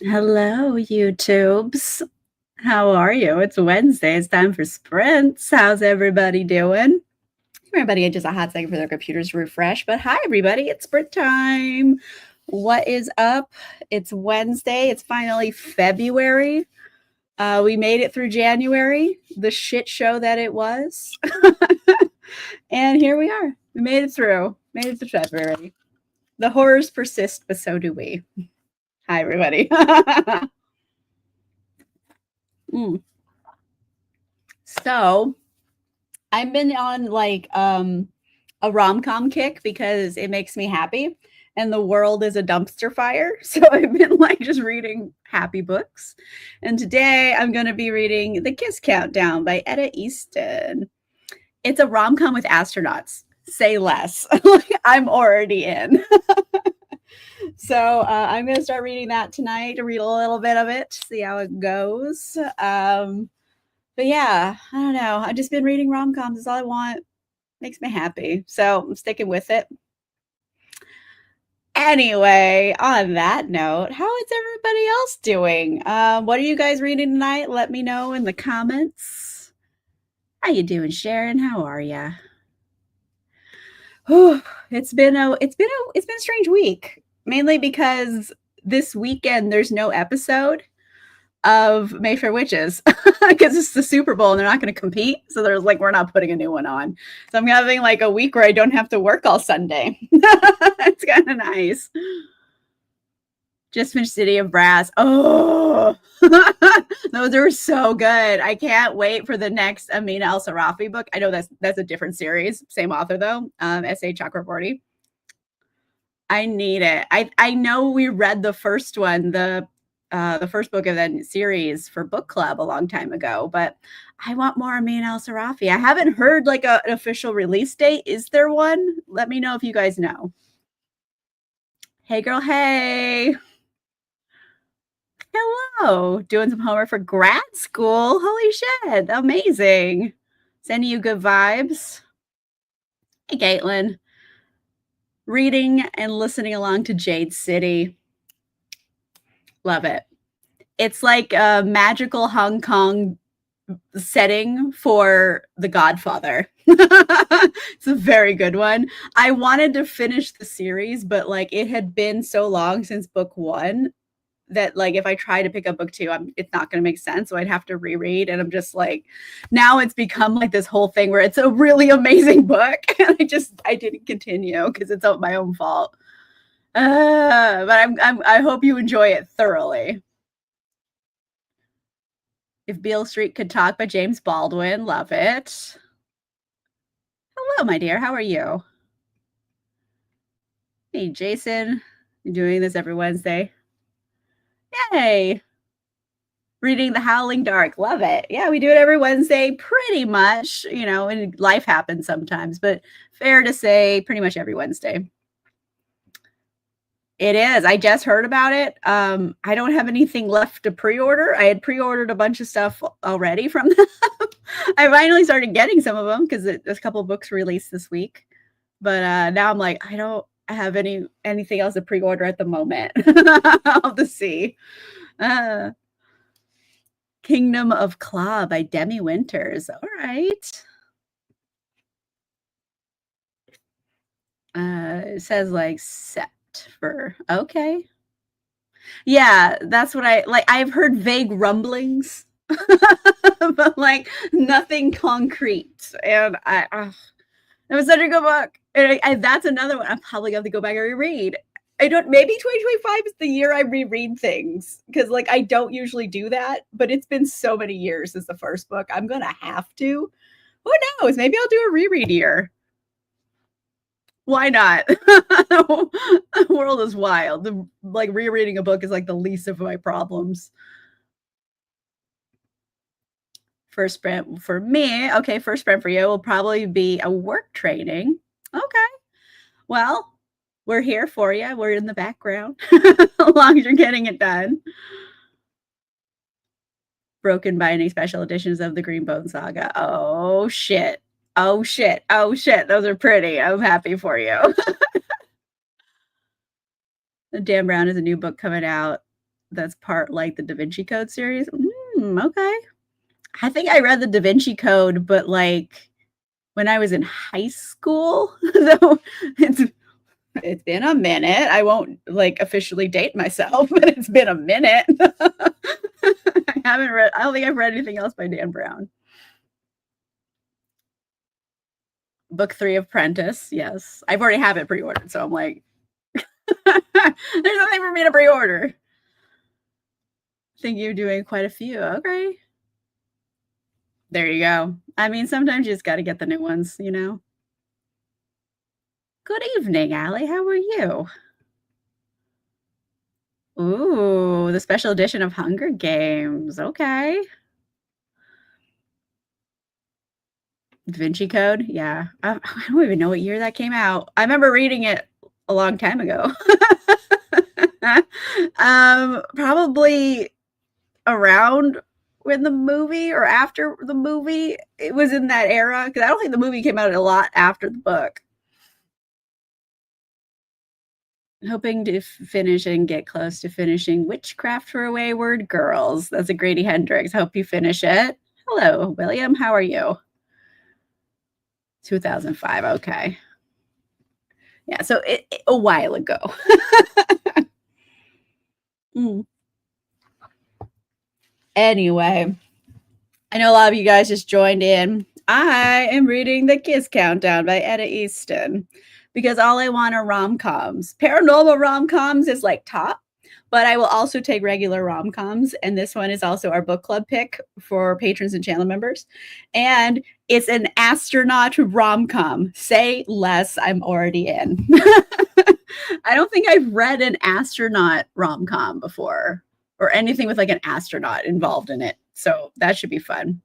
Hello, YouTubes. How are you? It's Wednesday. It's time for sprints. How's everybody doing? Everybody just a hot second for their computers to refresh. But hi, everybody. It's sprint time. What is up? It's Wednesday. It's finally February. We made it through January, the shit show that it was. And here we are. We made it through. Made it through February. The horrors persist, but so do we. Hi, everybody. Mm. So I've been on like a rom-com kick because it makes me happy and the world is a dumpster fire. So I've been like just reading happy books. And today I'm going to be reading The Kiss Countdown by Etta Easton. It's a rom-com with astronauts. Say less. I'm already in. So I'm going to start reading that tonight to read a little bit of it, see how it goes. But yeah, I don't know. I've just been reading rom-coms. That's all I want. Makes me happy. So I'm sticking with it. Anyway, on that note, how is everybody else doing? What are you guys reading tonight? Let me know in the comments. How you doing, Sharon? How are ya? It's been a strange week. Mainly because this weekend there's no episode of Mayfair Witches because it's the Super Bowl and they're not going to compete. So there's like, we're not putting a new one on. So I'm having like a week where I don't have to work all Sunday. It's kind of nice. Just finished City of Brass. Oh, those are so good. I can't wait for the next Amina El Sarafi book. I know that's a different series, same author though, S.A. Chakraborty. I need it. I know we read the first one, the first book of that series for book club a long time ago, but I want more Amin Al Sarafi. I haven't heard like an official release date. Is there one? Let me know if you guys know. Hey girl, hey. Hello. Doing some homework for grad school. Holy shit. Amazing. Sending you good vibes. Hey Caitlin. Reading and listening along to Jade City. Love it. It's like a magical Hong Kong setting for The Godfather. It's a very good one. I wanted to finish the series, but like it had been so long since book one that like if I try to pick up book two, it's not going to make sense. So I'd have to reread, and I'm just like, now it's become like this whole thing where it's a really amazing book, and I didn't continue because it's my own fault. But I hope you enjoy it thoroughly. If Beale Street Could Talk by James Baldwin. Love it. Hello, my dear. How are you? Hey, Jason. You're doing this every Wednesday. Yay. Reading The Howling Dark. Love it. Yeah, we do it every Wednesday, pretty much. You know, and life happens sometimes, but fair to say, pretty much every Wednesday. It is. I just heard about it. I don't have anything left to pre-order. I had pre-ordered a bunch of stuff already from them. I finally started getting some of them because there's a couple of books released this week. But now I'm like, I don't have anything else to pre-order at the moment. I'll have to see. Kingdom of Claw by Demi Winters. All right. It says like set for okay. Yeah, that's what I like. I've heard vague rumblings, but like nothing concrete. And it was such a good book. And that's another one I'm probably going to go back and reread. I don't, maybe 2025 is the year I reread things because like I don't usually do that, but it's been so many years since the first book. I'm going to have to. Who knows? Maybe I'll do a reread year. Why not? The world is wild. Like rereading a book is like the least of my problems. First sprint for me. Okay, first sprint for you will probably be a work training. Okay. Well, we're here for you. We're in the background as long as you're getting it done. Broken by any special editions of the Greenbone Saga. Oh shit. Oh shit. Oh shit. Those are pretty. I'm happy for you. Dan Brown is a new book coming out. that's part like the Da Vinci Code series. Okay. I think I read the Da Vinci Code, but like when I was in high school. So it's been a minute. I won't like officially date myself, but it's been a minute. I don't think I've read anything else by Dan Brown. Book 3 of Prentice, yes. I've already have it pre-ordered, so I'm like, there's nothing for me to pre-order. I think you're doing quite a few. Okay. There you go. I mean, sometimes you just got to get the new ones, you know? Good evening, Allie. How are you? Ooh, the special edition of Hunger Games. Okay. Da Vinci Code? Yeah. I don't even know what year that came out. I remember reading it a long time ago. Probably around when the movie or after the movie. It was in that era because I don't think the movie came out a lot after the book. Hoping to finish and get close to finishing Witchcraft for Wayward Girls. That's a Grady Hendrix. Hope you finish it. Hello, William. How are you? 2005. Okay. Yeah, so a while ago. Anyway, I know a lot of you guys just joined in. I am reading The Kiss Countdown by Etta Easton because all I want are rom-coms. Paranormal rom-coms is like top, but I will also take regular rom-coms. And this one is also our book club pick for patrons and channel members. And it's an astronaut rom-com. Say less, I'm already in. I don't think I've read an astronaut rom-com before or anything with like an astronaut involved in it. So that should be fun.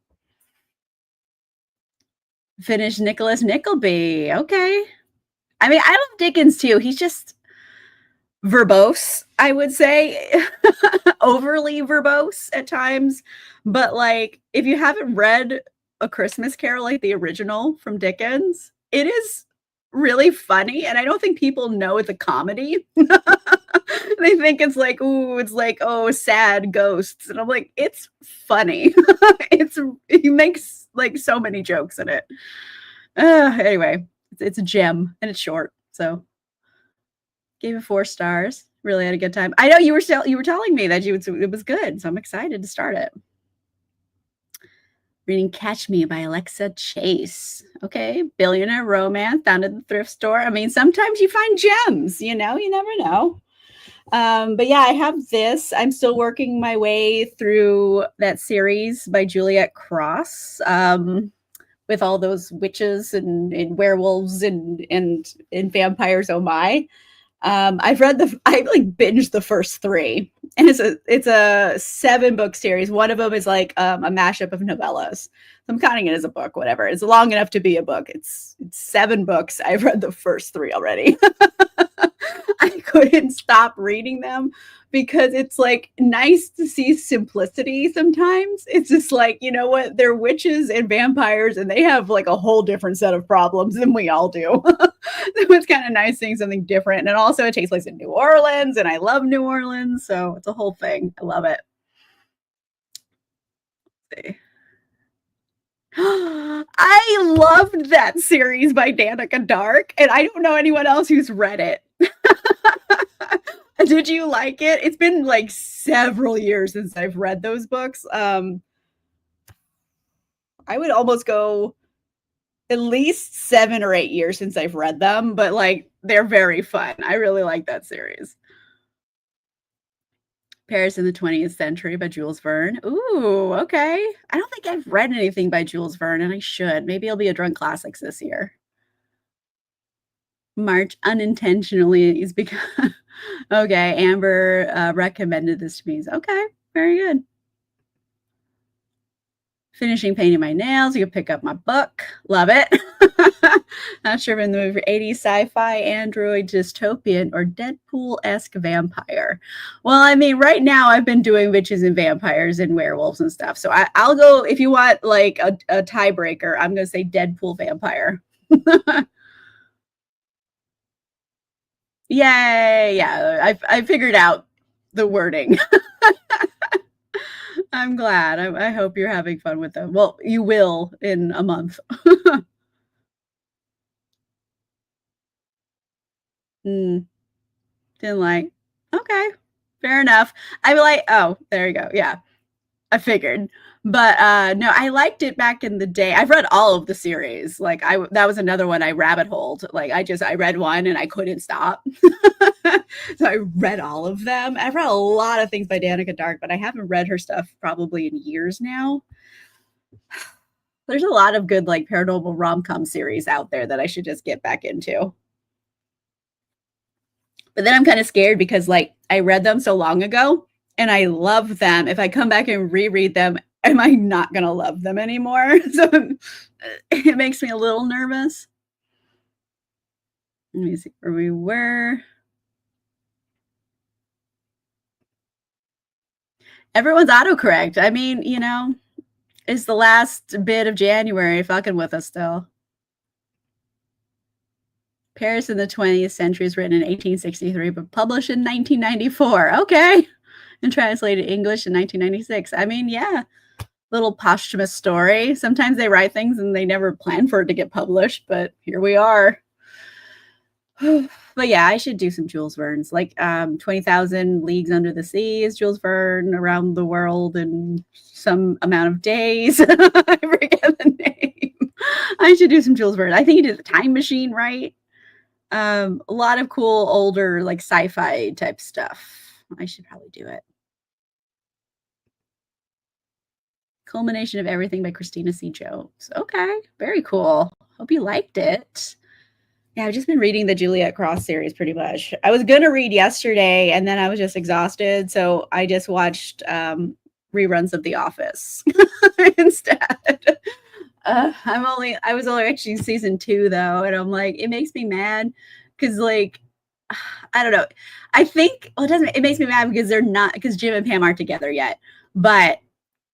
Finish Nicholas Nickleby. Okay. I mean, I love Dickens too. He's just verbose, I would say. Overly verbose at times. But like, if you haven't read A Christmas Carol, like the original from Dickens, it is really funny. And I don't think people know it's a comedy. They think it's like, ooh, it's like, oh, sad ghosts. And I'm like, it's funny. He makes like so many jokes in it. Anyway, it's a gem and it's short. So gave it 4 stars. Really had a good time. I know you were telling me that it was good, so I'm excited to start it. Reading Catch Me by Alexa Chase. Okay, billionaire romance down at the thrift store. I mean, sometimes you find gems, you know, you never know. But yeah, I have this. I'm still working my way through that series by Juliet Cross. With all those witches and werewolves and vampires, oh my. I like binged the first 3, and it's a 7-book series. One of them is like a mashup of novellas. So I'm counting it as a book, whatever. It's long enough to be a book. It's 7 books. I've read the first 3 already. I couldn't stop reading them because it's like nice to see simplicity sometimes. It's just like, you know what? They're witches and vampires and they have like a whole different set of problems than we all do. So it's kind of nice seeing something different. And also it takes place in New Orleans and I love New Orleans. So it's a whole thing. I love it. Let's see. I loved that series by Danica Dark, and I don't know anyone else who's read it. Did you like it? It's been like several years since I've read those books. I would almost go at least 7 or 8 years since I've read them, but like they're very fun. I really like that series. Paris in the 20th Century by Jules Verne. Ooh, okay. I don't think I've read anything by Jules Verne, and I should. Maybe it'll be a Drunk Classics this year. March unintentionally is because okay, Amber recommended this to me. Okay, very good. Finishing painting my nails. You can pick up my book. Love it. Not sure if in the movie 80s sci-fi, android, dystopian, or Deadpool-esque vampire. Well, I mean, right now I've been doing witches and vampires and werewolves and stuff. So I'll go, if you want like a tiebreaker, I'm going to say Deadpool vampire. Yay. Yeah, I figured out the wording. I'm glad. I hope you're having fun with them. Well, you will in a month. Mm, didn't like. Okay, fair enough. I like. Oh, there you go. Yeah, I figured. But no, I liked it back in the day. I've read all of the series. Like that was another one I rabbit holed. Like I read one and I couldn't stop. So I read all of them. I've read a lot of things by Danica Dark, but I haven't read her stuff probably in years now. There's a lot of good like paranormal rom-com series out there that I should just get back into. But then I'm kind of scared because like I read them so long ago and I love them. If I come back and reread them, am I not going to love them anymore? So it makes me a little nervous. Let me see where we were. Everyone's autocorrect. I mean, it's the last bit of January fucking with us still. Paris in the 20th century is written in 1863, but published in 1994. Okay. And translated English in 1996. I mean, yeah, little posthumous story. Sometimes they write things and they never plan for it to get published, but here we are. But yeah, I should do some Jules Verne's, like 20,000 Leagues Under the Sea is Jules Verne, Around the World in some amount of days. I forget the name. I should do some Jules Verne. I think he did The Time Machine, right? A lot of cool older like sci-fi type stuff. I should probably do it. Culmination of Everything by Christina C. Jones. Okay, very cool. Hope you liked it. Yeah, I've just been reading the Juliet Cross series pretty much. I was gonna read yesterday and then I was just exhausted, so I just watched reruns of The Office instead. I was only actually season 2 though, and I'm like, it makes me mad because like I don't know. I think it makes me mad because they're not because Jim and Pam aren't together yet. But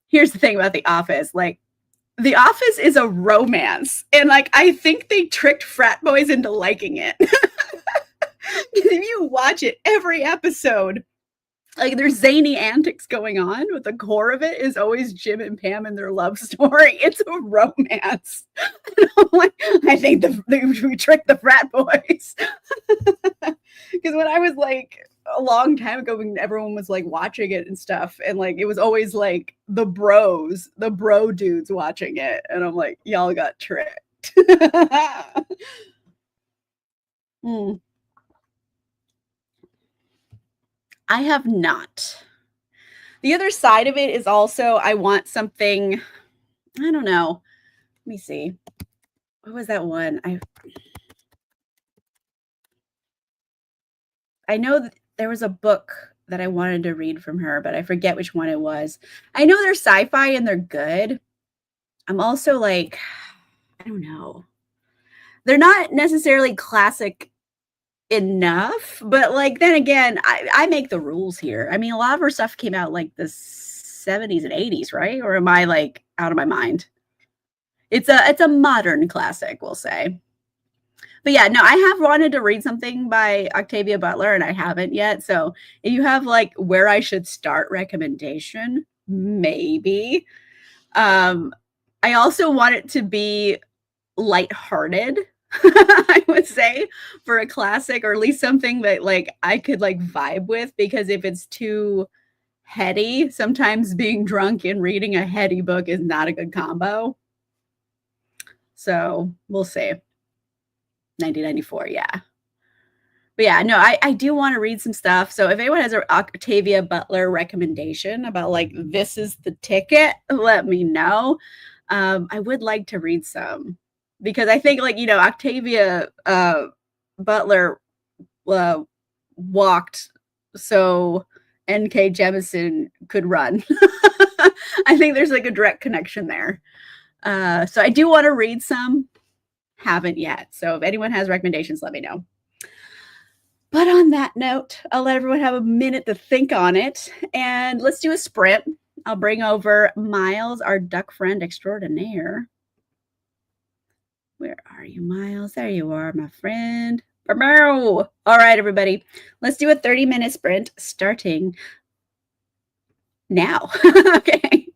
here's the thing about The Office, like The Office is a romance, and like I think they tricked frat boys into liking it. If you watch it, every episode, like there's zany antics going on, but the core of it is always Jim and Pam and their love story. It's a romance. Like, I think we tricked the frat boys. Because when I was like a long time ago, when everyone was like watching it and stuff, and like it was always like the bro dudes watching it, and I'm like, y'all got tricked. Hmm. I have not. The other side of it is also I want something. I don't know. Let me see. What was that one? I know that there was a book that I wanted to read from her, but I forget which one it was. I know they're sci-fi and they're good. I'm also like, I don't know. They're not necessarily classic enough, but like then again, I make the rules here. I mean, a lot of her stuff came out like the 70s and 80s, right? Or am I like out of my mind? It's a modern classic, we'll say. But yeah, no, I have wanted to read something by Octavia Butler and I haven't yet. So if you have like where I should start recommendation, maybe. I also want it to be lighthearted, I would say, for a classic, or at least something that like I could like vibe with, because if it's too heady, sometimes being drunk and reading a heady book is not a good combo. So we'll see. 1994, yeah. But yeah, no, I do want to read some stuff. So if anyone has an Octavia Butler recommendation about like this is the ticket, let me know. I would like to read some because I think like Octavia Butler walked so N.K. Jemisin could run. I think there's like a direct connection there. So I do want to read some. Haven't yet. So if anyone has recommendations, let me know. But on that note, I'll let everyone have a minute to think on it. And let's do a sprint. I'll bring over Miles, our duck friend extraordinaire. Where are you, Miles? There you are, my friend. All right, everybody. Let's do a 30-minute sprint starting now. Okay.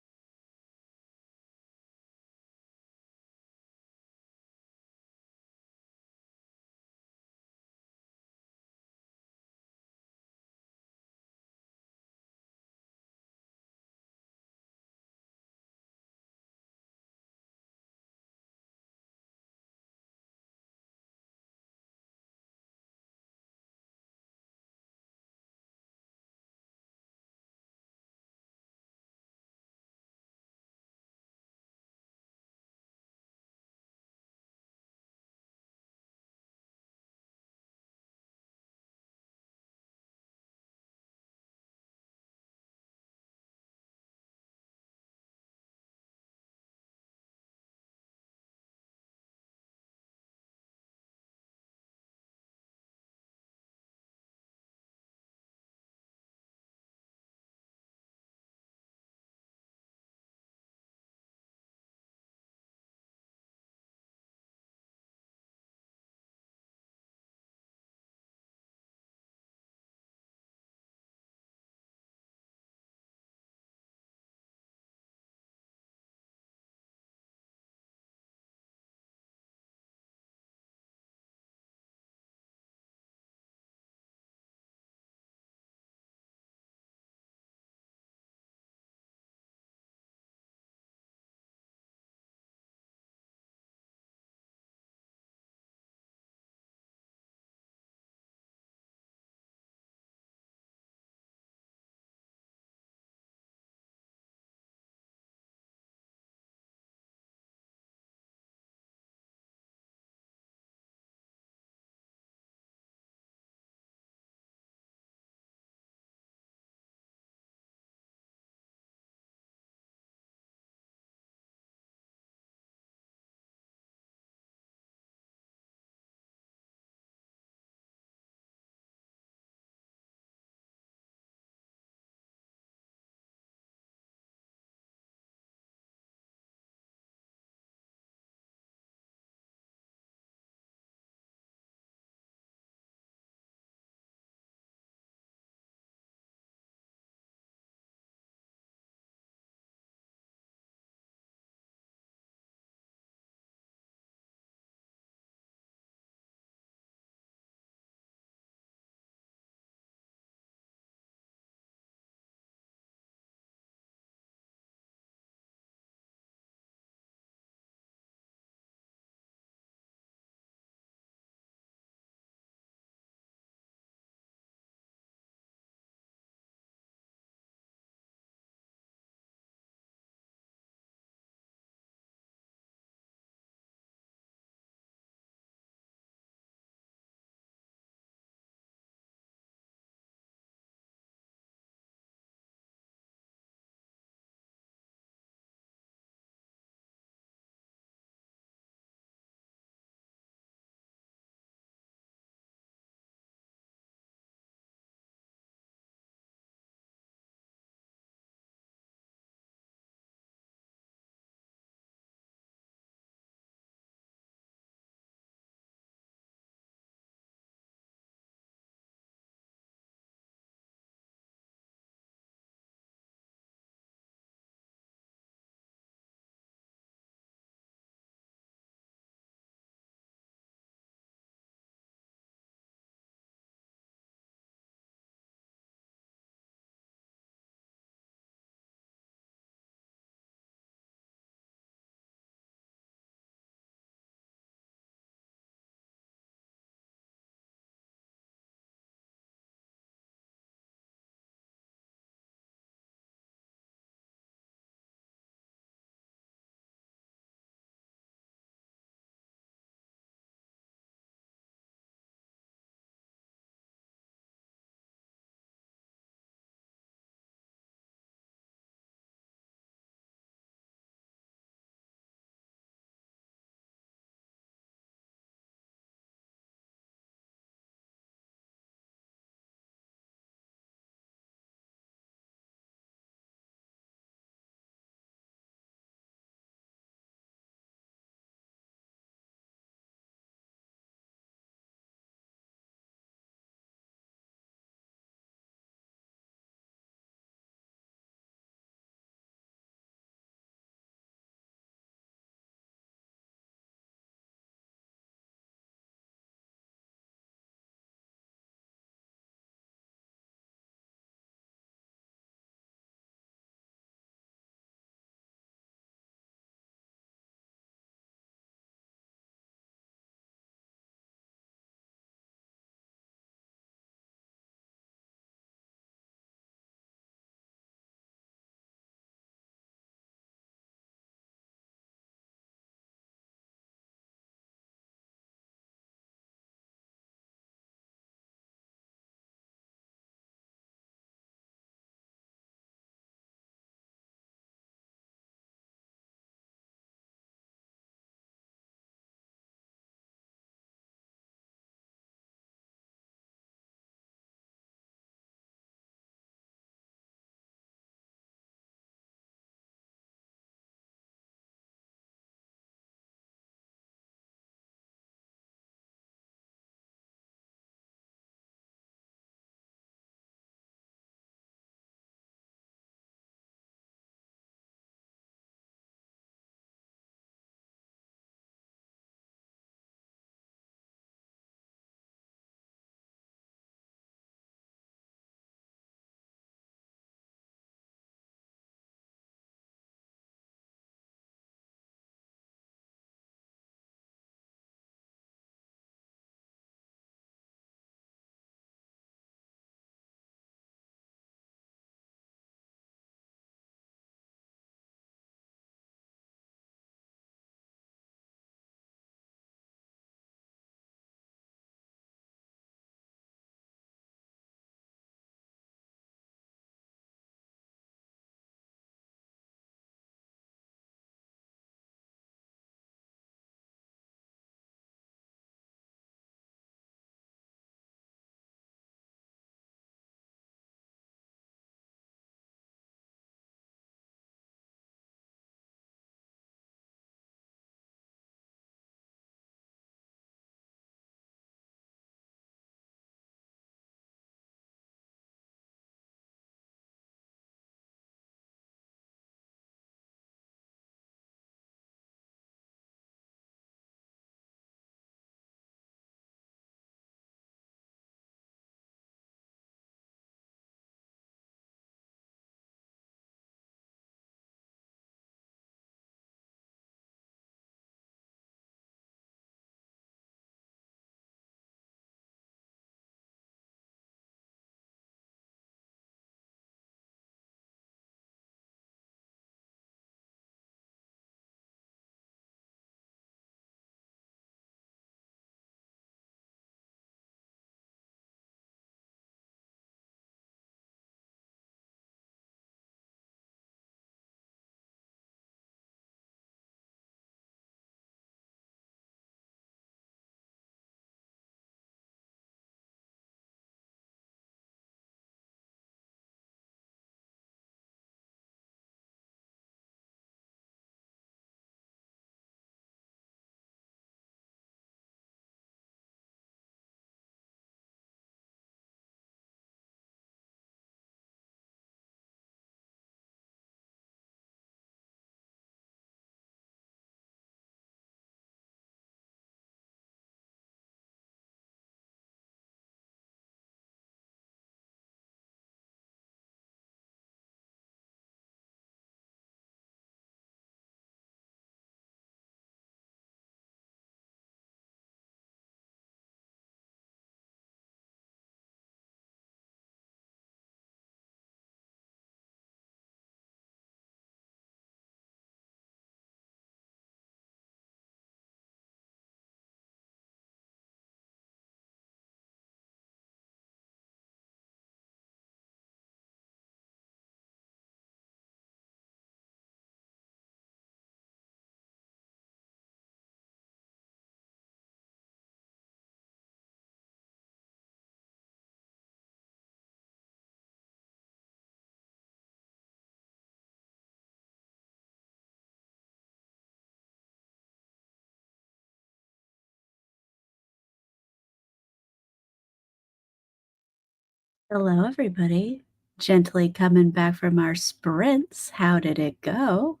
Hello, everybody. Gently coming back from our sprints. How did it go?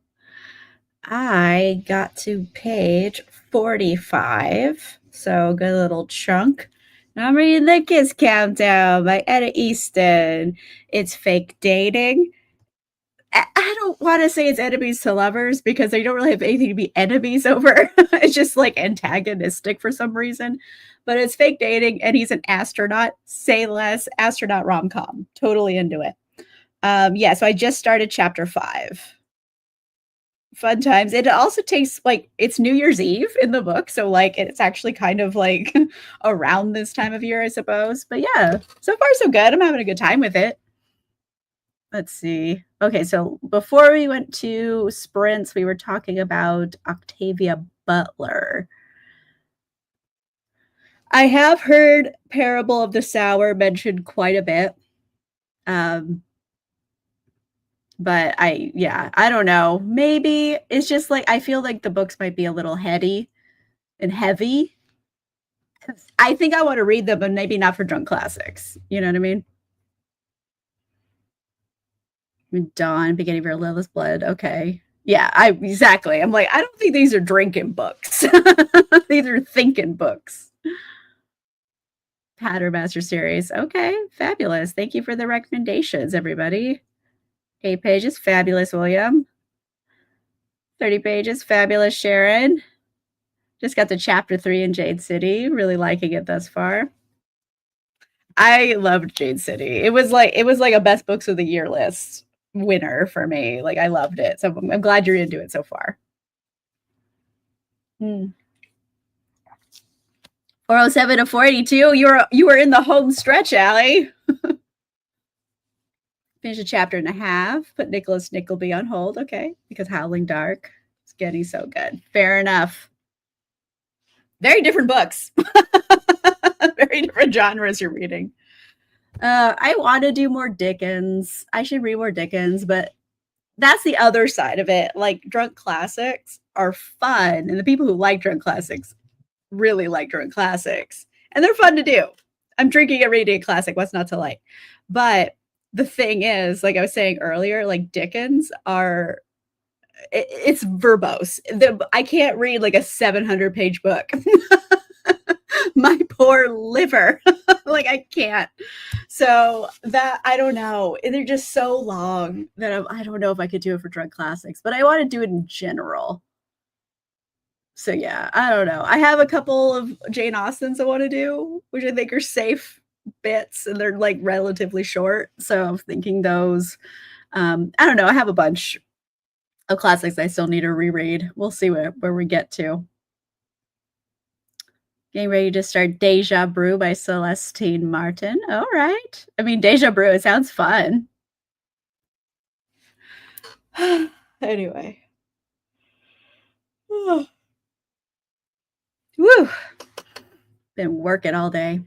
I got to page 45, so good little chunk. And I'm reading The Kiss Countdown by Etta Easton. It's fake dating. I don't want to say it's enemies to lovers because they don't really have anything to be enemies over. It's just like antagonistic for some reason. But it's fake dating, and he's an astronaut. Say less. Astronaut rom com. Totally into it. Yeah, so I just started chapter 5. Fun times. It also takes like it's New Year's Eve in the book, so like it's actually kind of like around this time of year, I suppose. But yeah, so far so good. I'm having a good time with it. Let's see. Okay, so before we went to sprints, we were talking about Octavia Butler. I have heard Parable of the Sower mentioned quite a bit. But I don't know. Maybe it's just like I feel like the books might be a little heady and heavy. I think I want to read them, but maybe not for drunk classics. You know what I mean? Dawn, beginning of your Lilith's Blood. Okay. Yeah, exactly. I'm like, I don't think these are drinking books. These are thinking books. Patternmaster series. Okay, fabulous. Thank you for the recommendations, everybody. 8 pages, fabulous, William. 30 pages, fabulous, Sharon. Just got to chapter 3 in Jade City. Really liking it thus far. I loved Jade City. It was like a best books of the year list winner for me. Like I loved it. So I'm glad you're into it so far. 407 to 482. You were in the home stretch, Allie. Finish a chapter and a half. Put Nicholas Nickleby on hold. Okay, because Howling Dark is getting so good. Fair enough. Very different books. Very different genres you're reading. I want to do more Dickens. I should read more Dickens, but that's the other side of it. Like drunk classics are fun, and the people who like drunk classics really like drunk classics, and they're fun to do. I'm drinking a reading classic. What's not to like? But the thing is, like I was saying earlier, like Dickens are it's verbose. I can't read like a 700-page book. My poor liver. Like I can't. So that I don't know. They're just so long that I don't know if I could do it for drug classics, but I want to do it in general. So yeah, I don't know. I have a couple of Jane Austens I want to do, which I think are safe bits and they're like relatively short. So I'm thinking those. I don't know. I have a bunch of classics I still need to reread. We'll see where we get to. Getting ready to start Deja Brew by Celestine Martin. All right. I mean, Deja Brew, it sounds fun. Anyway. Oh. Woo. Been working all day.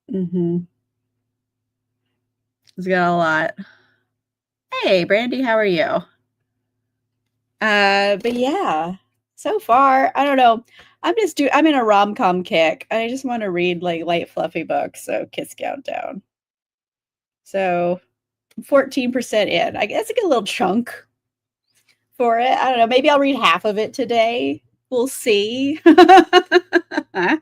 It's got a lot. Hey, Brandy, how are you? But yeah, so far, I don't know. I'm in a rom-com kick. I just want to read like light, fluffy books. So Kiss Countdown. So 14% in. I guess I get a little chunk for it. I don't know. Maybe I'll read half of it today. We'll see. I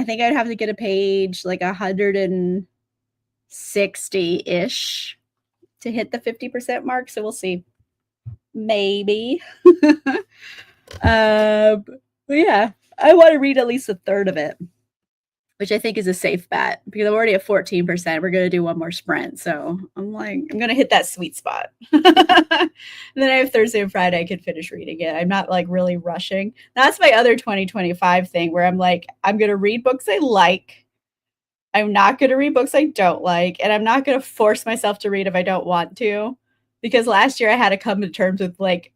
think I'd have to get a page like 160-ish to hit the 50% mark. So we'll see. Maybe. But yeah, I want to read at least a third of it, which I think is a safe bet because I'm already at 14%. We're going to do one more sprint. So I'm going to hit that sweet spot. And then I have Thursday and Friday. I can finish reading it. I'm not like really rushing. That's my other 2025 thing where I'm like, I'm going to read books I like. I'm not going to read books I don't like. And I'm not going to force myself to read if I don't want to. Because last year I had to come to terms with like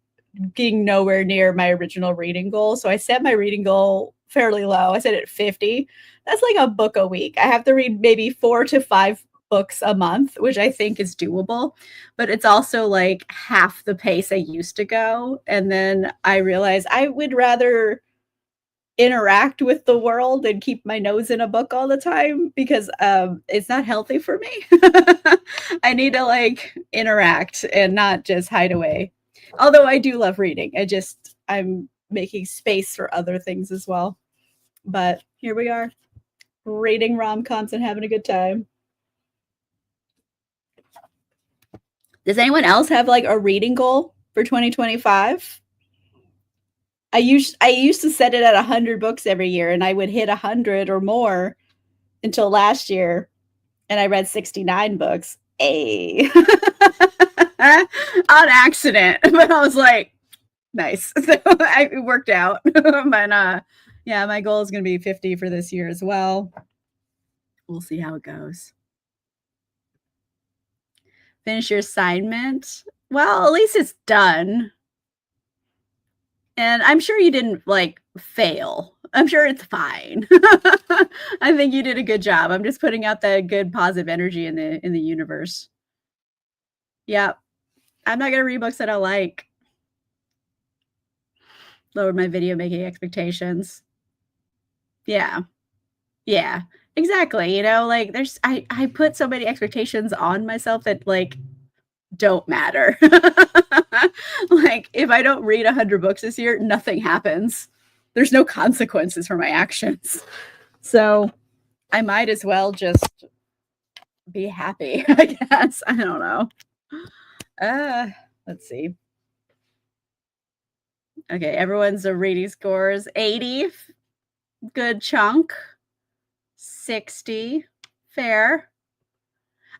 being nowhere near my original reading goal. So I set my reading goal fairly low. I set it at 50. That's like a book a week. I have to read maybe 4 to 5 books a month, which I think is doable. But it's also like half the pace I used to go. And then I realized I would rather interact with the world and keep my nose in a book all the time because it's not healthy for me. I need to like interact and not just hide away. Although I do love reading. I'm making space for other things as well. But here we are, reading rom-coms and having a good time. Does anyone else have like a reading goal for 2025? I used to set it at 100 books every year, and I would hit 100 or more until last year, and I read 69 books. On accident, but I was like, nice. So it worked out. But yeah, my goal is going to be 50 for this year as well. We'll see how it goes. Finish your assignment. Well, at least it's done. And I'm sure you didn't like fail. I'm sure it's fine. I think you did a good job. I'm just putting out that good positive energy in the universe. Yeah. I'm not gonna read books that I like. Lower my video making expectations. Yeah. Yeah. Exactly. You know, like I put so many expectations on myself that like don't matter. Like if I don't read 100 books this year, nothing happens. There's no consequences for my actions. So I might as well just be happy, I guess. I don't know. Let's see. Okay, everyone's reading scores 80. Good chunk. 60. Fair.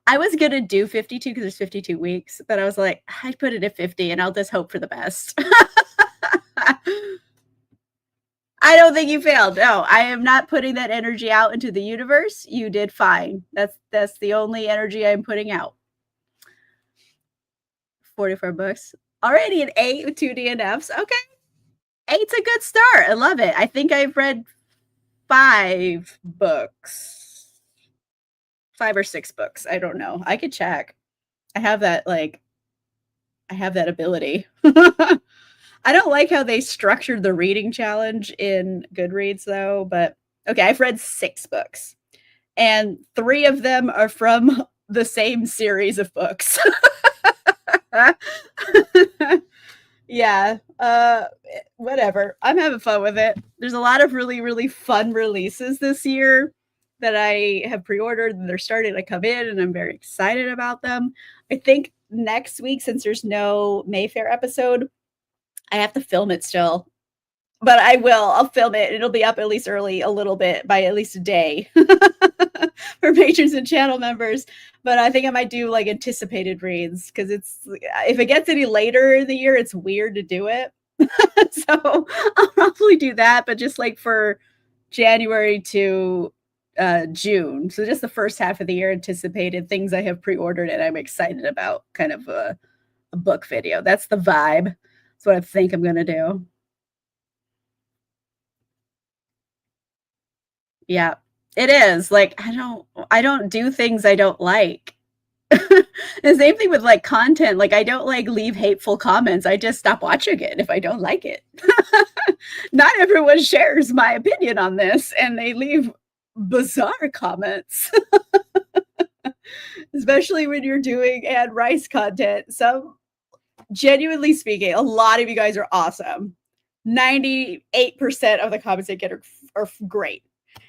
I was going to do 52 because there's 52 weeks, but I was like, I put it at 50 and I'll just hope for the best. I don't think you failed. No, I am not putting that energy out into the universe. You did fine. That's the only energy I'm putting out. 44 books. Already an 8 with 2 DNFs. Okay. 8's a good start. I love it. I think I've read 5 books. 5 or 6 books. I don't know. I could check. I have that ability. I don't like how they structured the reading challenge in Goodreads though, but okay, I've read 6 books. And 3 of them are from the same series of books. Yeah, whatever. I'm having fun with it. There's a lot of really, really fun releases this year that I have pre-ordered and they're starting to come in and I'm very excited about them. I think next week, since there's no Mayfair episode, I have to film it still. But I will. I'll film it. It'll be up at least early a little bit by at least a day for patrons and channel members. But I think I might do like anticipated reads because it's if it gets any later in the year, it's weird to do it. So I'll probably do that, but just like for January to June. So just the first half of the year, anticipated things I have pre-ordered and I'm excited about, kind of a book video. That's the vibe. That's what I think I'm gonna do. Yeah, it is. Like I don't do things I don't like. The same thing with like content. Like I don't like leave hateful comments. I just stop watching it if I don't like it. Not everyone shares my opinion on this and they leave bizarre comments. Especially when you're doing Anne Rice content. So genuinely speaking, a lot of you guys are awesome. 98% of the comments I get are great.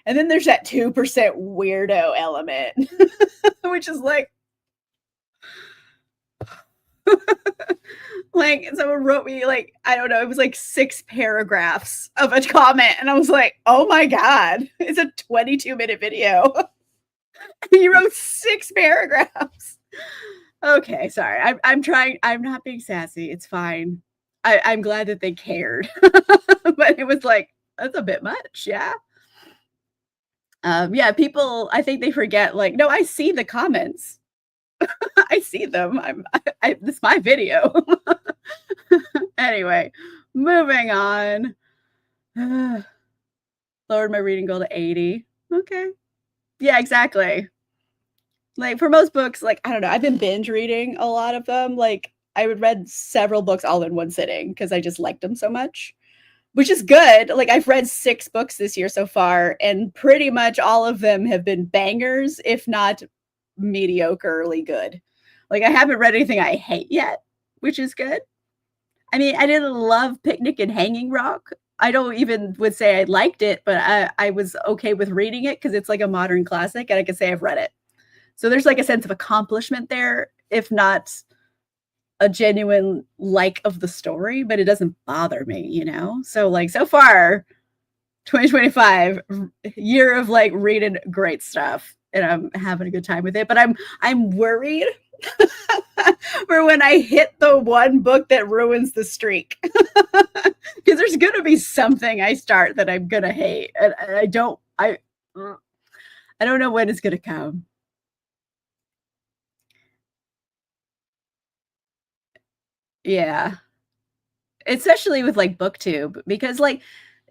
And then there's that 2% weirdo element, which is like, like someone wrote me like, I don't know, it was like 6 paragraphs of a comment. And I was like, oh my God, it's a 22-minute video. You wrote 6 paragraphs. Okay, sorry. I'm trying. I'm not being sassy. It's fine. I'm glad that they cared. But it was like, that's a bit much. Yeah. Yeah, people, I think they forget, like, no, I see the comments. I see them. This is my video. Anyway, moving on. Lowered my reading goal to 80. Okay. Yeah, exactly. Like for most books, like, I don't know, I've been binge reading a lot of them. Like I would read several books all in one sitting because I just liked them so much. which is good. Like I've read 6 books this year so far, and pretty much all of them have been bangers, if not mediocrely good. Like I haven't read anything I hate yet, which is good. I mean, I didn't love Picnic and Hanging Rock. I don't even would say I liked it, but I was okay with reading it because it's like a modern classic and I can say I've read it. So there's like a sense of accomplishment there, if not a genuine like of the story, but it doesn't bother me, you know? So like so far, 2025 year of like reading great stuff and I'm having a good time with it, but I'm worried for when I hit the one book that ruins the streak. Because there's going to be something I start that I'm going to hate and I don't know when it's going to come. Yeah. Especially with like booktube because like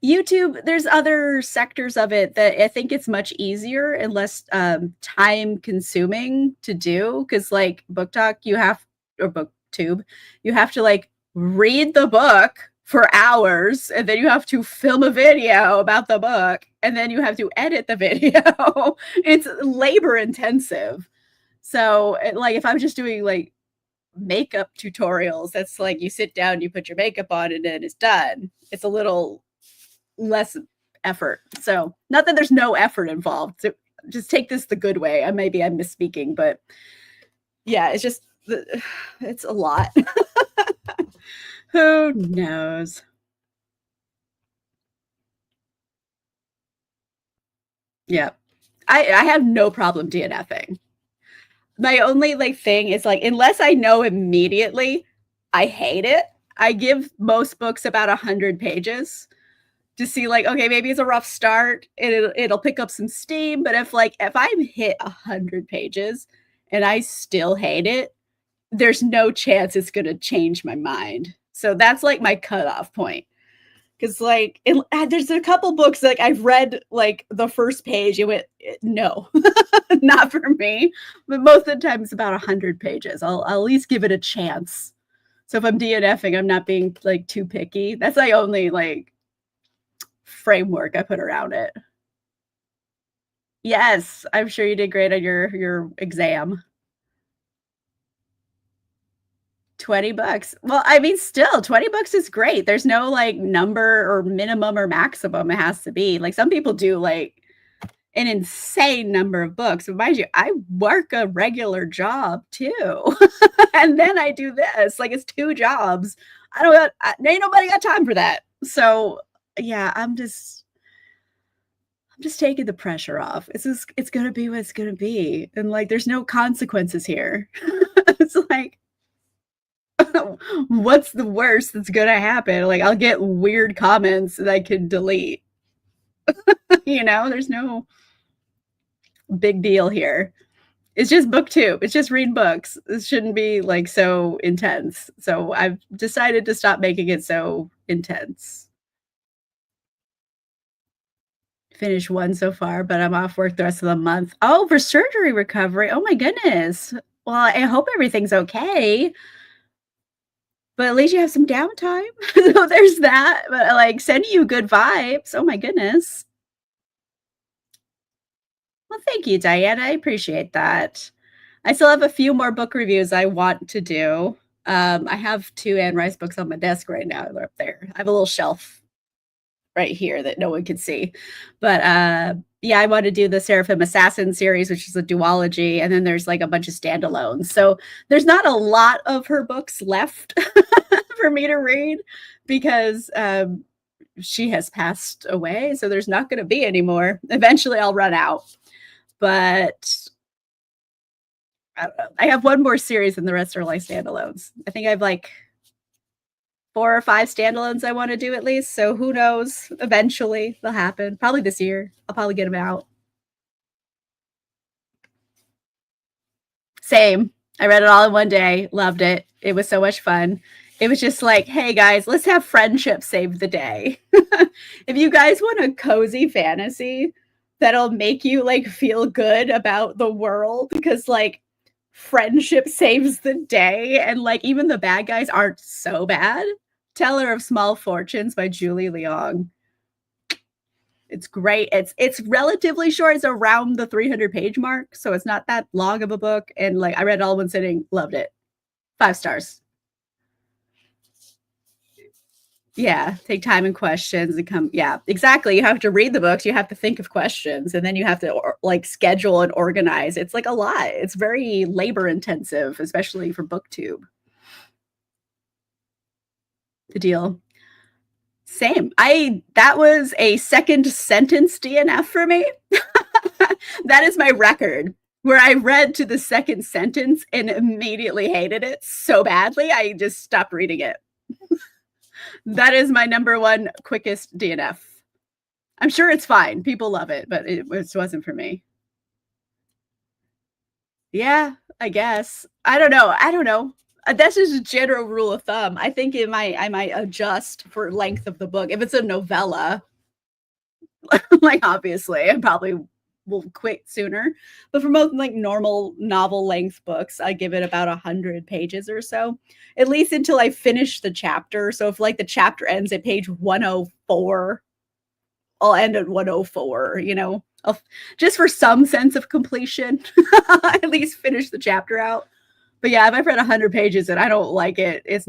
YouTube there's other sectors of it that I think it's much easier and less time consuming to do because like book talk you have or booktube you have to like read the book for hours and then you have to film a video about the book and then you have to edit the video. It's labor intensive. So like if I'm just doing like makeup tutorials that's like you sit down you put your makeup on and then it's done, it's a little less effort. So not that there's no effort involved, so just take this the good way. Maybe I'm misspeaking, but yeah, it's just it's a lot. Who knows? Yeah, I have no problem DNFing. My only like thing is like unless I know immediately I hate it, I give most books about 100 pages to see like okay maybe it's a rough start and it'll pick up some steam, but if I'm hit 100 pages and I still hate it, there's no chance it's going to change my mind. So that's like my cutoff point because like there's a couple books like I've read like the first page it went no not for me, but most of the time it's about 100 pages. I'll at least give it a chance. So if I'm DNFing I'm not being like too picky. That's my only like framework I put around it. Yes, I'm sure you did great on your exam. 20 bucks. Well, I mean, still 20 bucks is great. There's no like number or minimum or maximum it has to be. Like some people do like an insane number of books. But mind you, I work a regular job too. And then I do this. Like it's 2 jobs. Ain't nobody got time for that. So yeah, I'm just taking the pressure off. It's gonna be what it's gonna be. And like there's no consequences here. It's like what's the worst that's gonna happen? Like I'll get weird comments that I can delete. You know, there's no big deal here. It's just booktube. It's just read books. This shouldn't be like so intense. So I've decided to stop making it so intense. Finished one so far, but I'm off work the rest of the month. Oh, for surgery recovery. Oh my goodness. Well, I hope everything's okay. But at least you have some downtime. So there's that. But like sending you good vibes. Oh my goodness. Well, thank you, Diane. I appreciate that. I still have a few more book reviews I want to do. I have 2 Anne Rice books on my desk right now. They're up there. I have a little shelf right here that no one can see. But yeah, I want to do the Seraphim Assassin series, which is a duology, and then there's like a bunch of standalones. So there's not a lot of her books left for me to read because she has passed away. So there's not going to be any more. Eventually, I'll run out. But I don't know. I have one more series, and the rest are like standalones. I think I have like 4 or 5 standalones I want to do at least. So who knows? Eventually they'll happen. Probably this year. I'll probably get them out. Same. I read it all in one day. Loved it. It was so much fun. It was just like, hey guys, let's have friendship save the day. If you guys want a cozy fantasy that'll make you like feel good about the world, because like friendship saves the day and like even the bad guys aren't so bad Teller of Small Fortunes by Julie Leong. It's great. It's relatively short. It's around the 300-page mark, so it's not that long of a book. And like I read it all in one sitting, loved it. 5 stars. Yeah, take time and questions and come. Yeah, exactly. You have to read the books. You have to think of questions, and then you have to like schedule and organize. It's like a lot. It's very labor intensive, especially for BookTube. The deal. Same. I that was a second sentence DNF for me. That is my record. Where I read to the second sentence and immediately hated it so badly, I just stopped reading it. That is my number one quickest DNF. I'm sure it's fine. People love it, but it wasn't for me. Yeah, I guess. I don't know. That's just a general rule of thumb. I think I might adjust for length of the book. If it's a novella, like obviously, I probably will quit sooner. But for most like normal novel length books, I give it about 100 pages or so, at least until I finish the chapter. So if like the chapter ends at page 104, I'll end at 104, you know, just for some sense of completion, at least finish the chapter out. But yeah, if I've read 100 pages and I don't like it, it's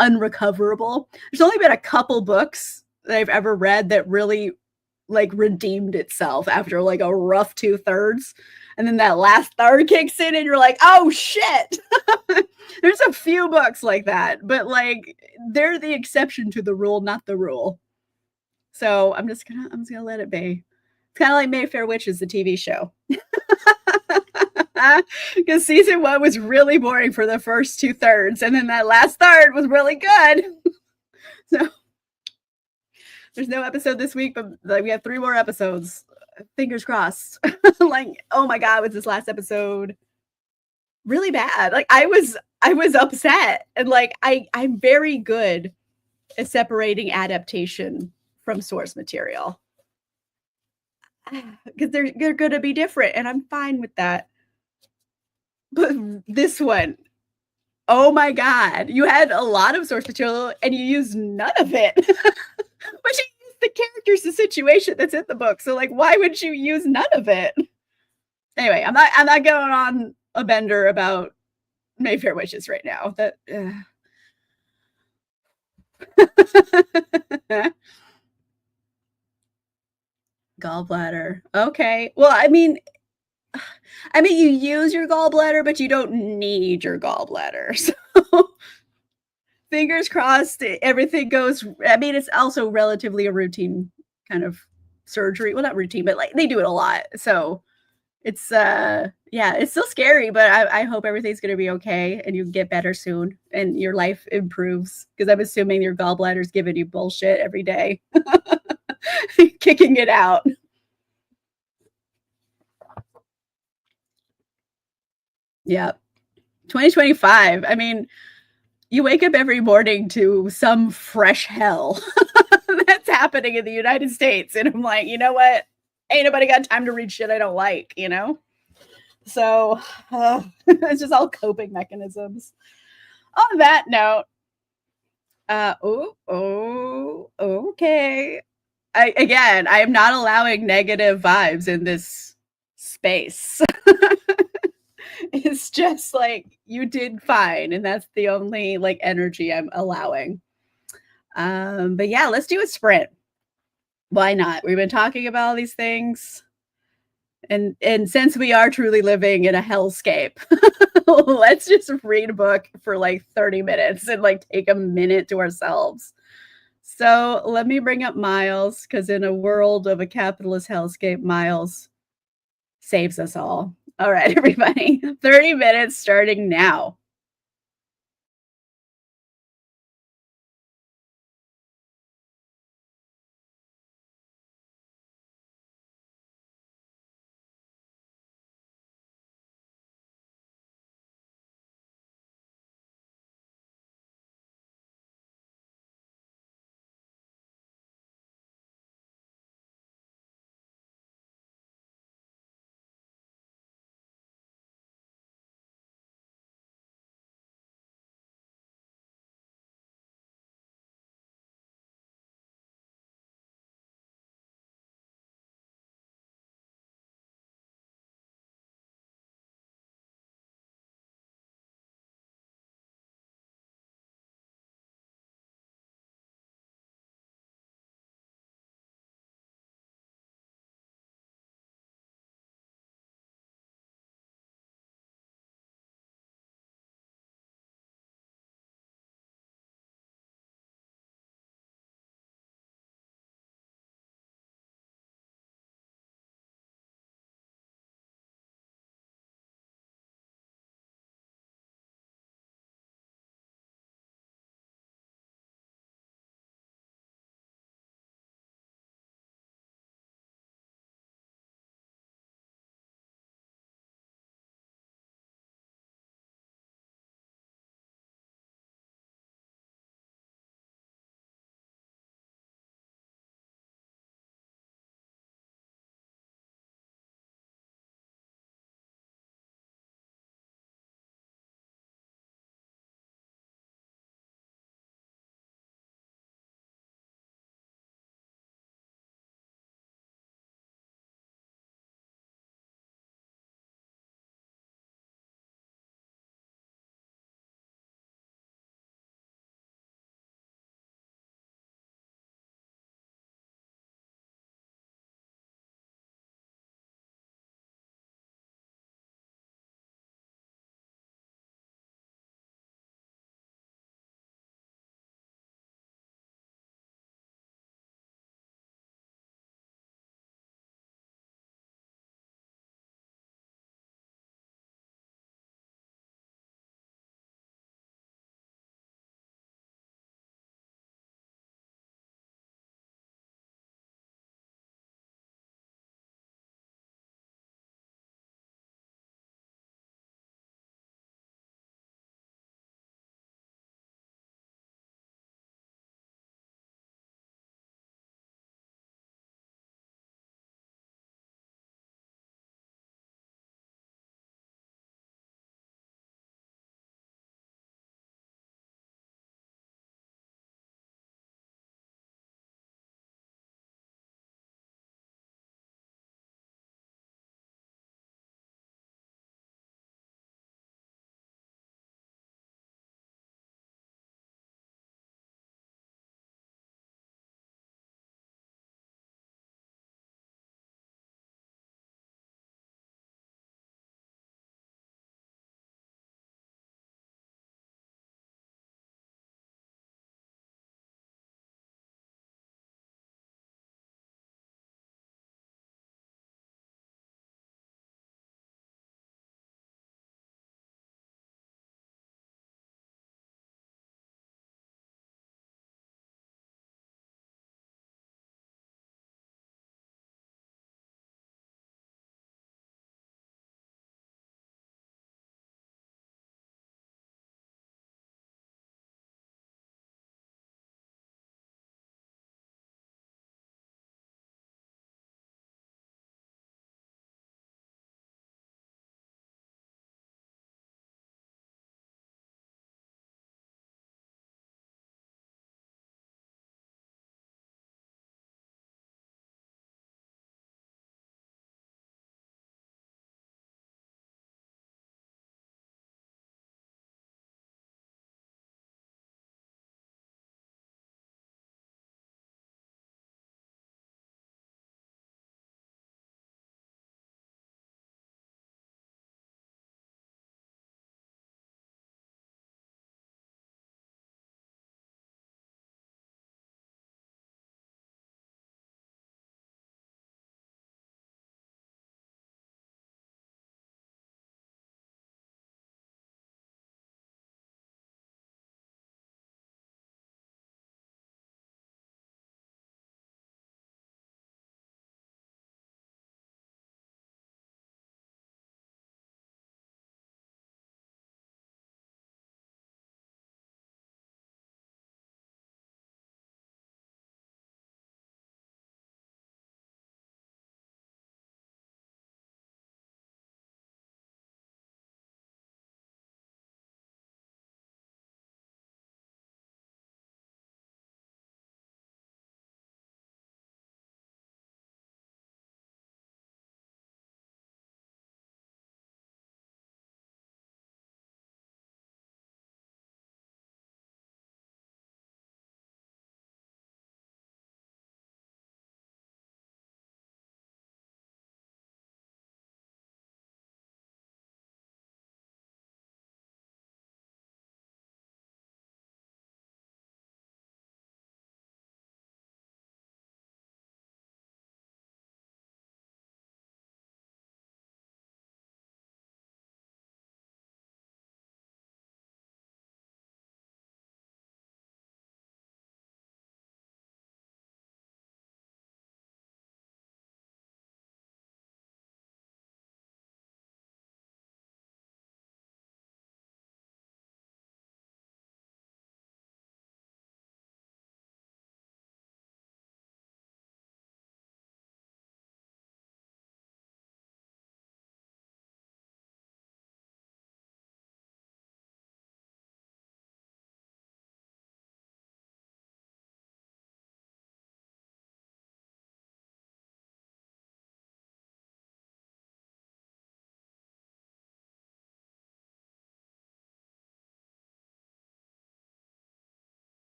unrecoverable. There's only been a couple books that I've ever read that really like redeemed itself after like a rough 2/3. And then that last third kicks in and you're like, oh shit. There's a few books like that, but like they're the exception to the rule, not the rule. So I'm just gonna let it be. It's kind of like Mayfair Witches, the TV show. Because season 1 was really boring for the first 2/3, and then that last third was really good. So there's no episode this week, but like, we have 3 more episodes. Fingers crossed. Like, oh my god, was this last episode really bad? Like I was upset, and like I'm very good at separating adaptation from source material because they're going to be different, and I'm fine with that. But this one, oh my god, you had a lot of source material and you used none of it. But you used the characters, the situation that's in the book. So like, why would you use none of it? Anyway, I'm not going on a bender about Mayfair Witches right now. That gallbladder. Okay. Well, you use your gallbladder, but you don't need your gallbladder. So fingers crossed, everything goes. I mean, it's also relatively a routine kind of surgery. Well, not routine, but like they do it a lot. So it's yeah, it's still scary, but I hope everything's gonna be okay and you get better soon and your life improves. Because I'm assuming your gallbladder's giving you bullshit every day. Kicking it out. Yeah. 2025. I mean, you wake up every morning to some fresh hell that's happening in the United States. And I'm like, you know what? Ain't nobody got time to read shit I don't like, you know? So it's just all coping mechanisms. On that note, okay. I am not allowing negative vibes in this space. It's just like you did fine, and that's the only like energy I'm allowing. But yeah, let's do a sprint. Why not? We've been talking about all these things, and since we are truly living in a hellscape, let's just read a book for like 30 minutes and like take a minute to ourselves. So let me bring up Miles, because in a world of a capitalist hellscape, Miles saves us all. All right, everybody, 30 minutes starting now.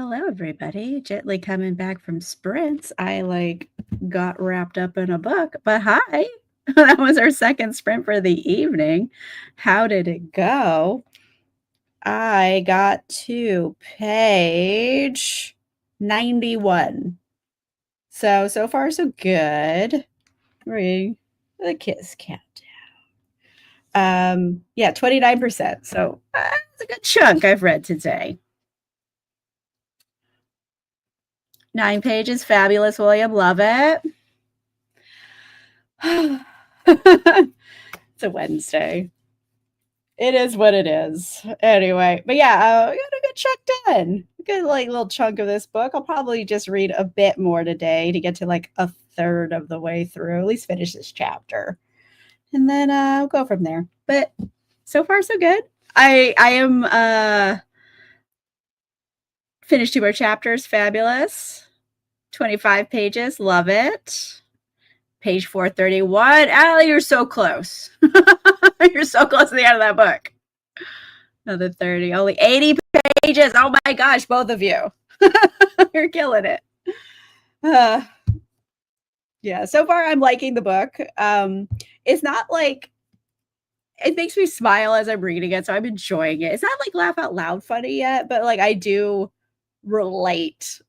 Hello, everybody. Gently coming back from sprints. I got wrapped up in a book, but hi. That was our second sprint for the evening. How did it go? I got to page 91. So far, so good. Reading the Kiss Countdown. Yeah, 29%. So that's a good chunk I've read today. 9 pages, fabulous, William. Love it. It's a Wednesday. It is what it is. Anyway, but yeah, we got a good chunk done. A good little chunk of this book. I'll probably just read a bit more today to get to like a third of the way through, at least finish this chapter. And then I'll go from there. But so far so good. I am finished 2 more chapters. Fabulous. 25 pages. Love it. Page 431. Allie, you're so close. You're so close to the end of that book. Another 30. Only 80 pages. Oh my gosh, both of you. You're killing it. Yeah, so far I'm liking the book. It's not like it makes me smile as I'm reading it, so I'm enjoying it. It's not like laugh out loud funny yet, but like I do relate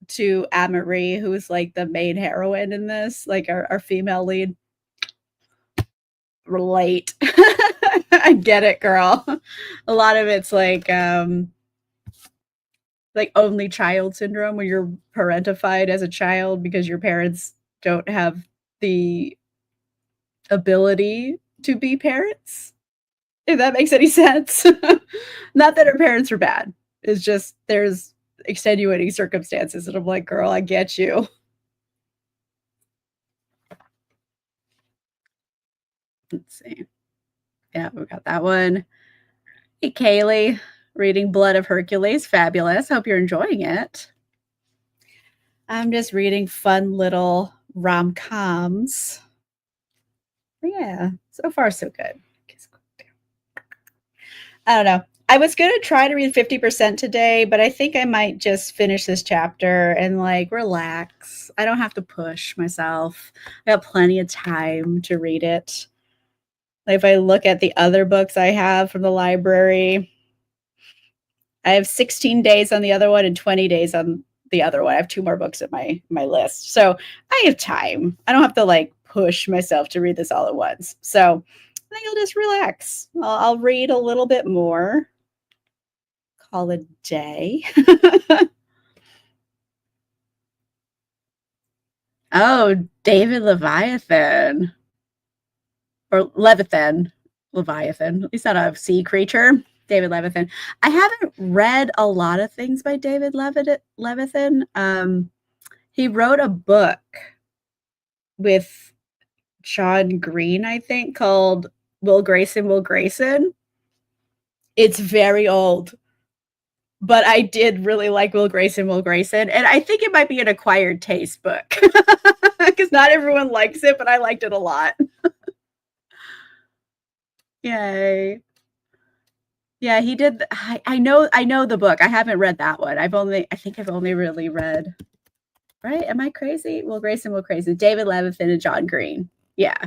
to Anne-Marie, who's like the main heroine in this, like our female lead. Relate. I get it, girl. A lot of it's like only child syndrome, when you're parentified as a child because your parents don't have the ability to be parents, if that makes any sense. Not that her parents are bad. It's just there's extenuating circumstances, and I'm like, girl, I get you. Let's see. Yeah, we got that one. Hey, Kaylee, reading Blood of Hercules. Fabulous. Hope you're enjoying it. I'm just reading fun little rom-coms. Yeah, so far so good. I don't know. I was going to try to read 50% today, but I think I might just finish this chapter and like relax. I don't have to push myself. I got plenty of time to read it. Like if I look at the other books I have from the library, I have 16 days on the other one and 20 days on the other one. I have 2 more books at my list. So I have time. I don't have to like push myself to read this all at once. So I think I'll just relax. I'll read a little bit more. Call it a day. Oh, David Leviathan. Or Levithan. Leviathan. He's not a sea creature. David Levithan. I haven't read a lot of things by David Levithan. He wrote a book with John Green, I think, called Will Grayson, Will Grayson. It's very old, but I did really like Will Grayson, Will Grayson, and I think it might be an acquired taste book because not everyone likes it, but I liked it a lot. Yay. Yeah, he did. I know the book. I haven't read that one. I think I've only really read, right? Am I crazy? Will Grayson, Will Grayson. David Levithan and John Green. Yeah.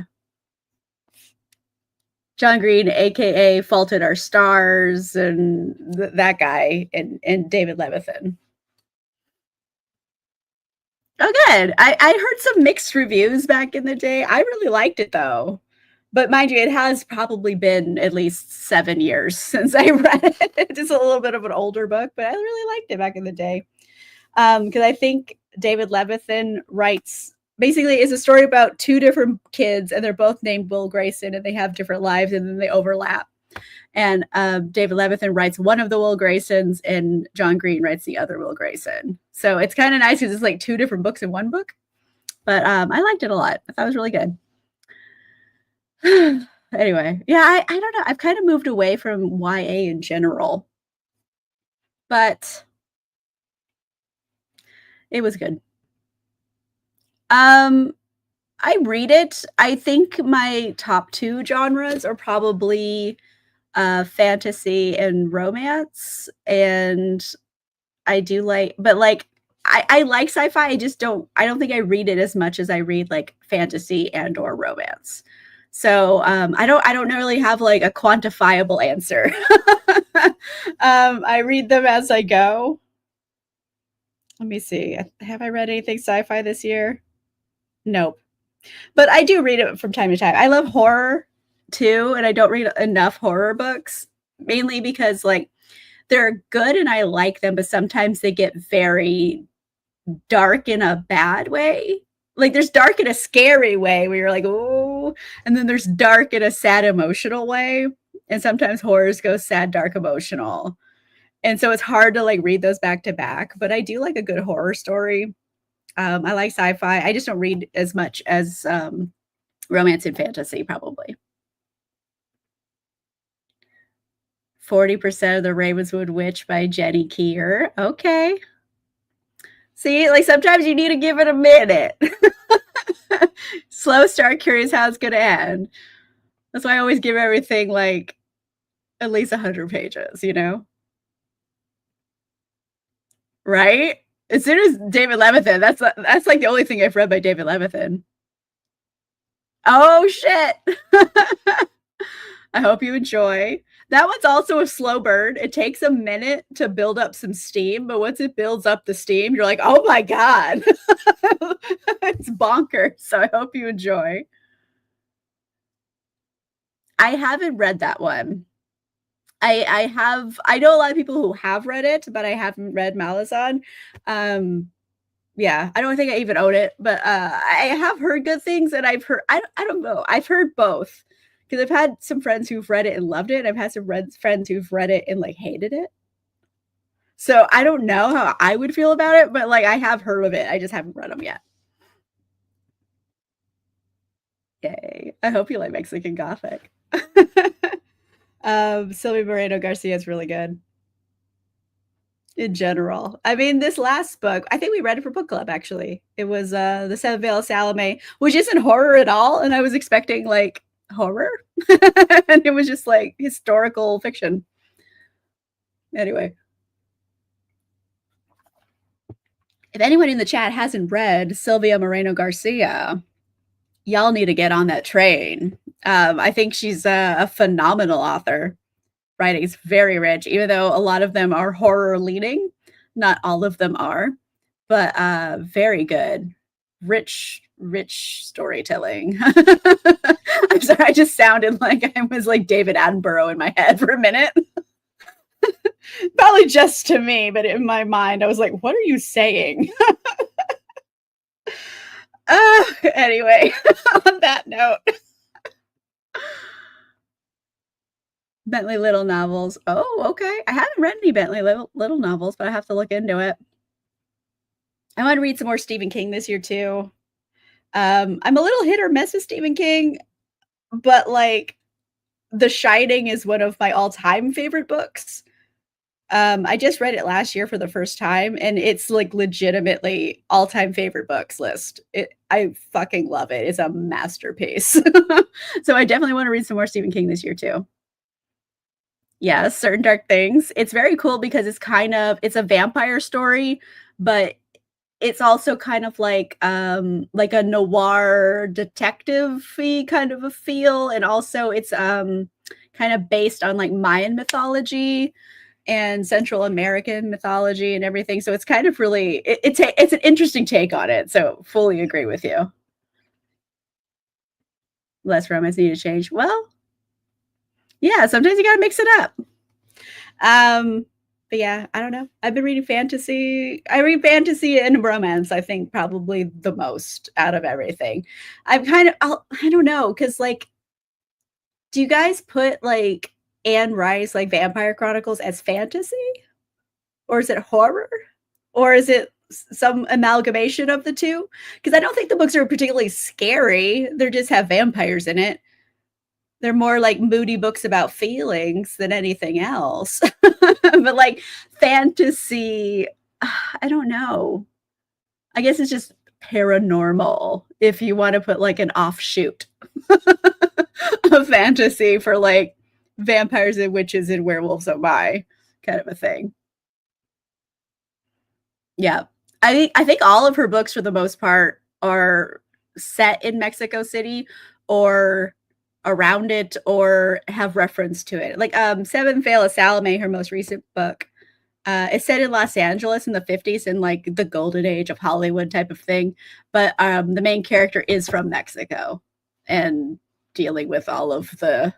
John Green, aka Fault in Our Stars, and that guy, and David Levithan. Oh, good. I heard some mixed reviews back in the day. I really liked it though. But mind you, it has probably been at least 7 years since I read it. It's just a little bit of an older book, but I really liked it back in the day. Because I think David Levithan writes, basically is a story about 2 different kids, and they're both named Will Grayson, and they have different lives, and then they overlap. And David Levithan writes one of the Will Graysons, and John Green writes the other Will Grayson. So it's kind of nice because it's like 2 different books in one book. But I liked it a lot. I thought it was really good. Anyway, yeah, I don't know. I've kind of moved away from YA in general, but it was good. I read it. I think my top 2 genres are probably fantasy and romance, and I do like, but like I like sci-fi. I don't think I read it as much as I read like fantasy and or romance. So I don't really have like a quantifiable answer. I read them as I go. Let me see. Have I read anything sci-fi this year? Nope. But I do read it from time to time. I love horror too, and I don't read enough horror books, mainly because like they're good and I like them, but sometimes they get very dark in a bad way. Like there's dark in a scary way where you're like, oh, and then there's dark in a sad emotional way. And sometimes horrors go sad, dark, emotional. And so it's hard to like read those back to back. But I do like a good horror story. I like sci-fi. I just don't read as much as romance and fantasy, probably. 40% of the Ravenswood Witch by Jenny Keir. Okay. See, like sometimes you need to give it a minute. Slow start, curious how it's going to end. That's why I always give everything like at least 100 pages, you know? Right? As soon as David Levithan, that's like the only thing I've read by David Levithan. Oh shit. I hope you enjoy. That one's also a slow burn. It takes a minute to build up some steam, but once it builds up the steam, you're like, oh my God. It's bonkers. So I hope you enjoy. I haven't read that one. I know a lot of people who have read it, but I haven't read Malazan. Yeah, I don't think I even own it, but I have heard good things, and I don't know. I've heard both because I've had some friends who've read it and loved it. And I've had some friends who've read it and like hated it. So I don't know how I would feel about it, but like I have heard of it. I just haven't read them yet. Yay! I hope you like Mexican Gothic. Sylvia Moreno Garcia is really good in general. I mean, this last book, I think we read it for book club actually. It was The Seven Veil of Salome, which isn't horror at all, and I was expecting like horror, and it was just like historical fiction. Anyway, if anyone in the chat hasn't read Sylvia Moreno Garcia, y'all need to get on that train. I think she's a phenomenal author. Writing is very rich, even though a lot of them are horror leaning. Not all of them are, but very good. Rich storytelling. I'm sorry, I just sounded like I was like David Attenborough in my head for a minute. Probably just to me, but in my mind, I was like, what are you saying? Anyway, on that note. Bentley Little novels. Oh, okay. I haven't read any Bentley Little novels, but I have to look into it. I want to read some more Stephen King this year too. I'm a little hit or miss with Stephen King, but like The Shining is one of my all-time favorite books. I just read it last year for the first time, and it's like legitimately all-time favorite books list. I fucking love it. It's a masterpiece. So I definitely want to read some more Stephen King this year too. Yes, Certain Dark Things. It's very cool because it's a vampire story, but it's also kind of like a noir detective-y kind of a feel, and also it's kind of based on like Mayan mythology and Central American mythology and everything. So it's kind of really it's an interesting take on it. So fully agree with you. Less romance needed to change. Well, yeah, sometimes you gotta mix it up. But yeah, I don't know. I've been reading fantasy. I read fantasy and romance, I think, probably the most out of everything. I don't know, because like, do you guys put like Anne Rice, like Vampire Chronicles, as fantasy? Or is it horror? Or is it some amalgamation of the two? Because I don't think the books are particularly scary. They just have vampires in it. They're more like moody books about feelings than anything else. But like fantasy, I don't know. I guess it's just paranormal if you want to put like an offshoot of fantasy for like vampires and witches and werewolves oh my kind of a thing. Yeah. I think all of her books for the most part are set in Mexico City or around it or have reference to it. Like Seven Veil of Salome, her most recent book, it's set in Los Angeles in the 50s in like the golden age of Hollywood type of thing. But the main character is from Mexico and dealing with all of the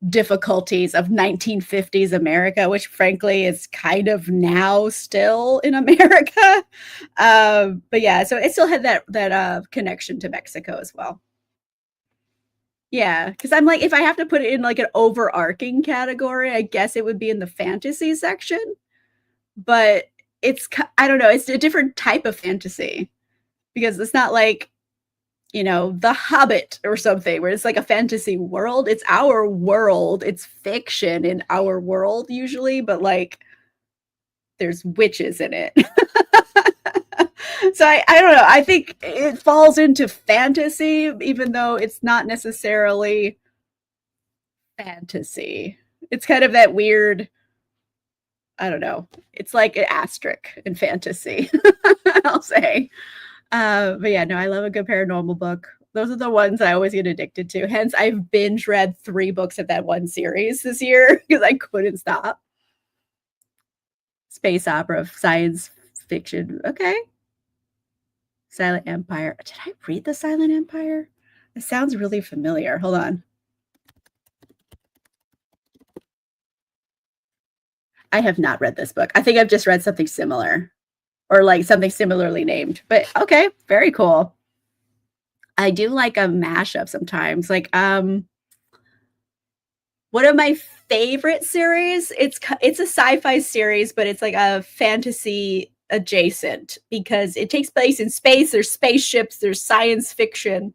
difficulties of 1950s America, which frankly is kind of now still in America. But yeah, so it still had that connection to Mexico as well. Yeah, because I'm like, if I have to put it in like an overarching category, I guess it would be in the fantasy section. But I don't know, it's a different type of fantasy because it's not like The Hobbit or something where it's like a fantasy world. It's our world. It's fiction in our world usually, but like there's witches in it. So I don't know. I think it falls into fantasy, even though it's not necessarily fantasy. It's kind of that weird, I don't know. It's like an asterisk in fantasy, I'll say. But yeah, no, I love a good paranormal book. Those are the ones I always get addicted to. Hence, I've binge read 3 books of that one series this year because I couldn't stop. Space opera, science fiction. Okay. Silent Empire. Did I read The Silent Empire? It sounds really familiar. Hold on. I have not read this book. I think I've just read something similar or like something similarly named. But okay, very cool. I do like a mashup sometimes. Like one of my favorite series, it's a sci-fi series, but it's like a fantasy adjacent because it takes place in space, there's spaceships, there's science fiction,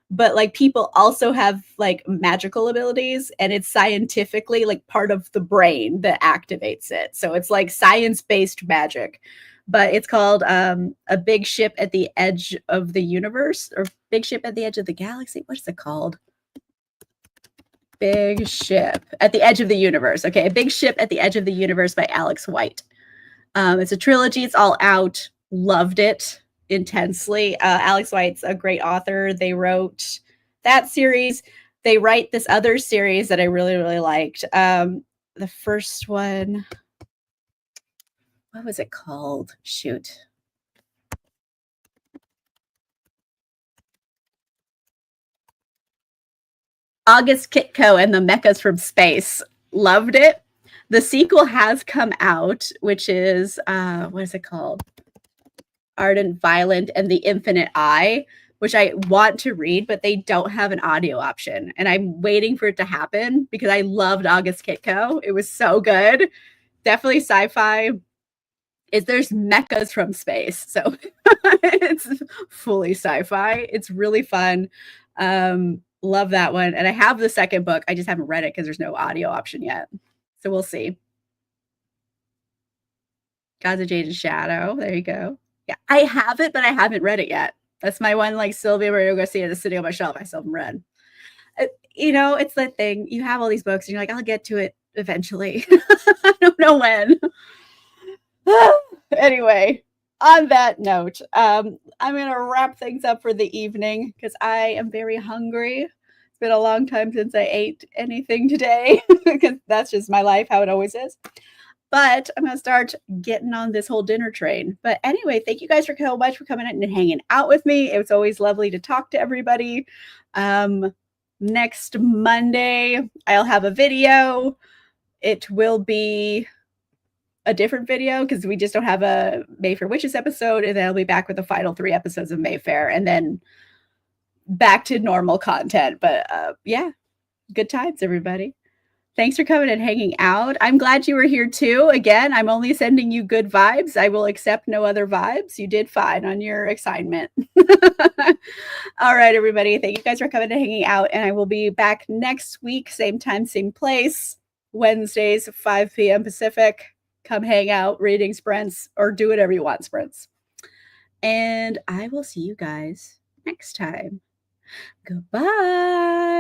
but like people also have like magical abilities and it's scientifically like part of the brain that activates it. So it's like science-based magic. But it's called A Big Ship at the Edge of the Universe or Big Ship at the Edge of the Galaxy. What is it called? Big Ship at the Edge of the Universe. Okay, A Big Ship at the Edge of the Universe by Alex White. It's a trilogy. It's all out. Loved it intensely. Alex White's a great author. They wrote that series. They write this other series that I really, really liked. The first one, what was it called? Shoot. August Kitco and the Mechas from Space. Loved it. The sequel has come out, which is what is it called? Ardent Violent and the Infinite Eye, which I want to read, but they don't have an audio option. And I'm waiting for it to happen because I loved August Kitco. It was so good. Definitely sci-fi. There's mechas from space. So it's fully sci-fi. It's really fun. Love that one. And I have the second book. I just haven't read it because there's no audio option yet. So we'll see. Gods of Jade and Shadow. There you go. Yeah, I have it, but I haven't read it yet. That's my one, like Sylvia Maria Garcia that's sitting on my shelf. I still haven't read. It's that thing. You have all these books, and you're like, I'll get to it eventually. I don't know when. Anyway, on that note, I'm gonna wrap things up for the evening because I am very hungry. It's been a long time since I ate anything today because that's just my life, how it always is. But I'm going to start getting on this whole dinner train. But anyway, thank you guys so much for coming in and hanging out with me. It was always lovely to talk to everybody. Next Monday, I'll have a video. It will be a different video because we just don't have a Mayfair Witches episode. And then I'll be back with the final 3 episodes of Mayfair and then back to normal content. But yeah, good times, everybody. Thanks for coming and hanging out. I'm glad you were here too. Again, I'm only sending you good vibes. I will accept no other vibes. You did fine on your assignment. All right, everybody. Thank you guys for coming and hanging out. And I will be back next week, same time, same place, Wednesdays, 5 p.m. Pacific. Come hang out, reading sprints, or do whatever you want sprints. And I will see you guys next time. Goodbye.